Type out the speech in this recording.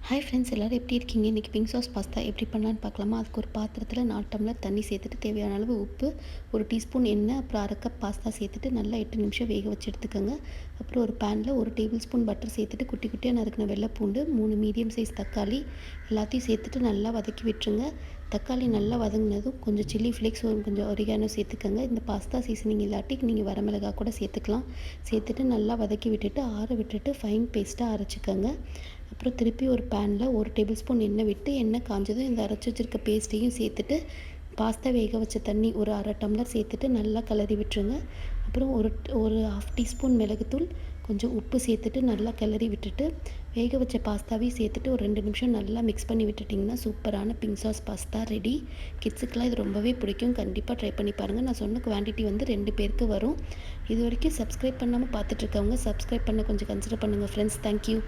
Hi friends, எல்லோரும் எப்படி இருக்கீங்க? இன்றைக்கி பிங்க் சாஸ் பாஸ்தா எப்படி பண்ணலான்னு பார்க்கலாமா? அதுக்கு ஒரு பாத்திரத்தில் 4 டம்ளர் தண்ணி சேர்த்துட்டு தேவையான அளவு உப்பு, 1 டீஸ்பூன் எண்ணெய், அப்புறம் 1/2 கப் பாஸ்தா சேர்த்துட்டு நல்லா 8 நிமிஷம் வேக வச்சு எடுத்துக்கோங்க. அப்புறம் ஒரு பேனில் 1 டேபிள் ஸ்பூன் பட்டர் சேர்த்துட்டு குட்டி குட்டியாக நறுக்கின வெள்ளைப்பூண்டு, 3 மீடியம் சைஸ் தக்காளி எல்லாத்தையும் சேர்த்துட்டு நல்லா வதக்கி விட்டுருங்க. தக்காளி நல்லா வதங்கினதும் கொஞ்சம் சில்லி ஃப்ளேக்ஸ், கொஞ்சம் ஒரிகானோ சேர்த்துக்கோங்க. இந்த பாஸ்தா சீசனிங் இல்லாட்டி நீங்கள் வரமிளகா கூட சேர்த்துக்கலாம். சேர்த்துட்டு நல்லா வதக்கி விட்டுட்டு ஆற விட்டுட்டு ஃபைன் பேஸ்ட்டாக அரைச்சிக்கோங்க. அப்புறம் திருப்பி ஒரு பேனில் 1 டேபிள் ஸ்பூன் எண்ணெய் விட்டு எண்ணெய் காஞ்சதும் இந்த அரைச்சி வச்சுருக்க பேஸ்ட்டையும் சேர்த்துட்டு பாஸ்தா வேக வச்ச தண்ணி ஒரு 1/2 டம்ளர் சேர்த்துட்டு நல்லா கிளறி விட்டுருங்க. அப்புறம் ஒரு 1/2 டீஸ்பூன் மிளகுத்தூள், கொஞ்சம் உப்பு சேர்த்துட்டு நல்லா கிளறி விட்டுட்டு வேக வச்ச பாஸ்தாவையும் சேர்த்துட்டு ஒரு 2 நிமிஷம் நல்லா மிக்ஸ் பண்ணி விட்டுட்டிங்கன்னா சூப்பரான பிங்க் சாஸ் பாஸ்தா ரெடி. கிட்ஸுக்கெலாம் இது ரொம்பவே பிடிக்கும். கண்டிப்பாக ட்ரை பண்ணி பாருங்கள். நான் சொன்ன குவான்டிட்டி வந்து 2 பேருக்கு வரும். இது வரைக்கும் சப்ஸ்கிரைப் பண்ணாமல் பார்த்துட்ருக்கவங்க சப்ஸ்கிரைப் பண்ண கொஞ்சம் கன்சிடர் பண்ணுங்கள் ஃப்ரெண்ட்ஸ். தேங்க்யூ.